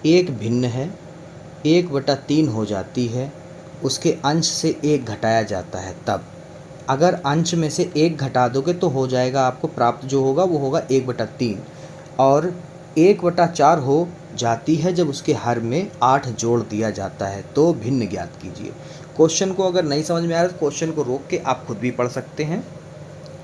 एक भिन्न है, 1/3 हो जाती है, उसके अंश से 1 घटाया जाता है तब। अगर अंश में से 1 घटा दोगे तो हो जाएगा, आपको प्राप्त जो होगा वो होगा 1/3। और 1/4 हो जाती है जब उसके हर में 8 जोड़ दिया जाता है। तो भिन्न ज्ञात कीजिए। क्वेश्चन को अगर नहीं समझ में आ रहा तो क्वेश्चन को रोक के आप खुद भी पढ़ सकते हैं।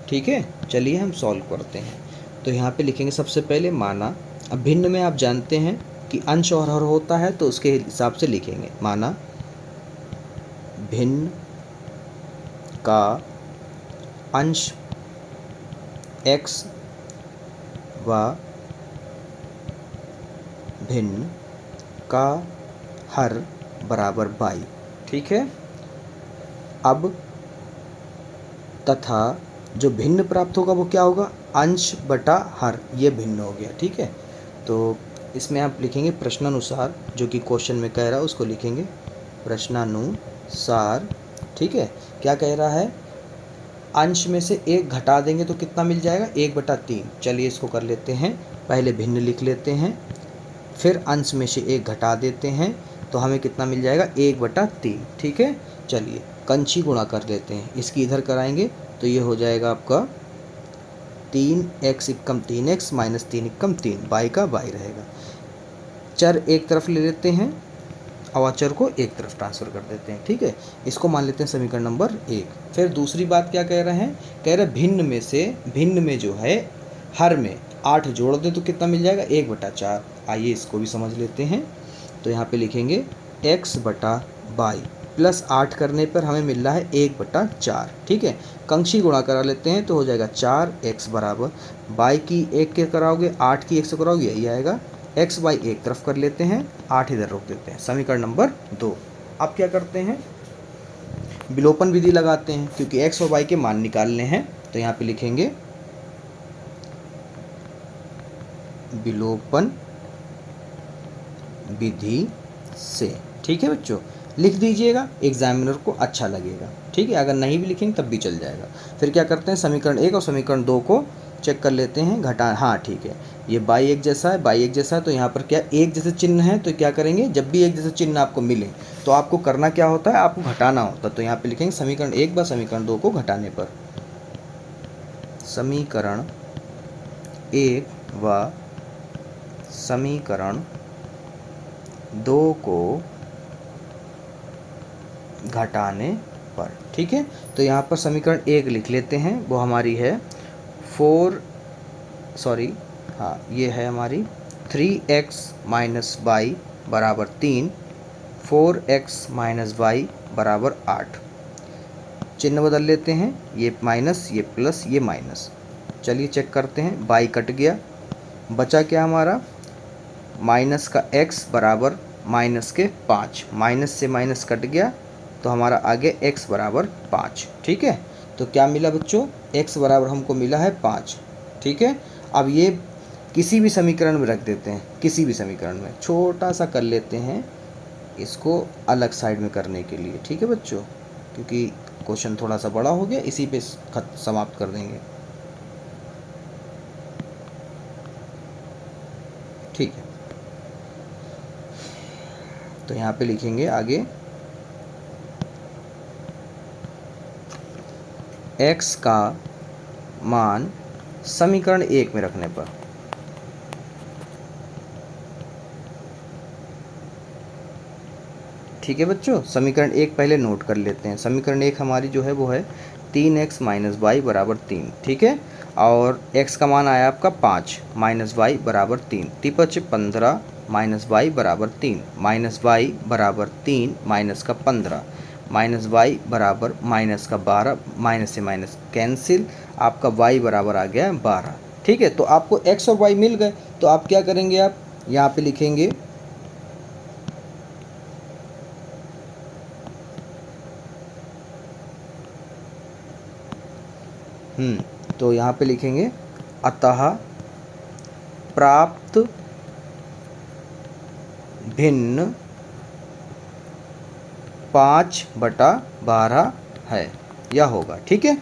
ठीक है, चलिए हम सॉल्व करते हैं। तो यहाँ पे लिखेंगे सबसे पहले माना। अब भिन्न में आप जानते हैं कि अंश और हर होता है, तो उसके हिसाब से लिखेंगे। माना भिन्न का अंश x व भिन्न का हर बराबर y। ठीक है। अब तथा जो भिन्न प्राप्त होगा वो क्या होगा, अंश बटा हर, ये भिन्न हो गया। ठीक है, तो इसमें आप लिखेंगे प्रश्नानुसार, जो कि क्वेश्चन में कह रहा है उसको लिखेंगे प्रश्नानुसार। ठीक है, क्या कह रहा है, अंश में से 1 घटा देंगे तो कितना मिल जाएगा, 1/3। चलिए इसको कर लेते हैं, पहले भिन्न लिख लेते हैं, फिर अंश में से 1 घटा देते हैं तो हमें कितना मिल जाएगा, 1/3। ठीक है, चलिए कंची गुणा कर लेते हैं, इसकी इधर कराएंगे तो ये हो जाएगा आपका 3x = 3x - 3 = 3, y का y रहेगा। चर एक तरफ ले लेते हैं, अवचर को एक तरफ ट्रांसफ़र कर देते हैं। ठीक है, इसको मान लेते हैं समीकरण नंबर 1। फिर दूसरी बात क्या कह रहे हैं, कह रहे भिन्न में जो है हर में 8 जोड़ दें तो कितना मिल जाएगा, 1/4। आइए इसको भी समझ लेते हैं। तो यहाँ पे लिखेंगे x/y प्लस 8 करने पर हमें मिल रहा है 1/4। ठीक है, कंक्षी गुणा करा लेते हैं तो हो जाएगा 4x बराबर y की 1 के कराओगे, 8 की 1 से कराओगे, यही आएगा। x y एक तरफ कर लेते हैं, 8 इधर रोक देते हैं। समीकरण नंबर 2। अब क्या करते हैं, विलोपन विधि लगाते हैं, क्योंकि x और y के मान निकालने हैं। तो यहाँ पे लिखेंगे विलोपन विधि से। ठीक है बच्चों, लिख दीजिएगा, एग्जामिनर को अच्छा लगेगा। ठीक है, अगर नहीं भी लिखेंगे तब भी चल जाएगा। फिर क्या करते हैं, समीकरण 1 और समीकरण 2 को चेक कर लेते हैं, घटा, हाँ ठीक है, ये बाई एक जैसा है, तो यहाँ पर क्या एक जैसे चिन्ह है, तो क्या करेंगे, जब भी एक जैसे चिन्ह आपको मिले तो आपको करना क्या होता है, आपको घटाना होता है। तो यहाँ पे लिखेंगे समीकरण 1 व समीकरण 2 को घटाने पर, समीकरण 1 व समीकरण 2 को घटाने पर। ठीक है, तो यहाँ पर समीकरण 1 लिख लेते हैं, वो हमारी है ये है हमारी 3x - y बराबर 3, 4x - y बराबर 8। चिन्ह बदल लेते हैं, ये माइनस, ये प्लस, ये माइनस। चलिए चेक करते हैं, y कट गया, बचा क्या हमारा, माइनस का x बराबर माइनस के 5, माइनस से माइनस कट गया तो हमारा आगे x बराबर 5। ठीक है, तो क्या मिला बच्चों, x बराबर हमको मिला है 5। ठीक है, अब ये किसी भी समीकरण में रख देते हैं, किसी भी समीकरण में छोटा सा कर लेते हैं इसको अलग साइड में करने के लिए। ठीक है बच्चों, क्योंकि क्वेश्चन थोड़ा सा बड़ा हो गया, इसी पे समाप्त कर देंगे। ठीक है, तो यहाँ पे लिखेंगे आगे x का मान समीकरण 1 में रखने पर, ठीक है बच्चों, समीकरण 1 पहले नोट कर लेते हैं। समीकरण 1 हमारी जो है वो है 3x - y बराबर 3। ठीक है, और x का मान आया आपका 5 - y बराबर 3, 3×5 = 15 - y बराबर 3, -y बराबर 3 माइनस का 15, -y बराबर माइनस का 12, माइनस से माइनस कैंसिल, आपका y बराबर आ गया 12। ठीक है, तो आपको x और y मिल गए, तो आप क्या करेंगे, आप यहाँ पे लिखेंगे तो यहाँ पे लिखेंगे अतः प्राप्त भिन्न 5/12 है, यह होगा। ठीक है।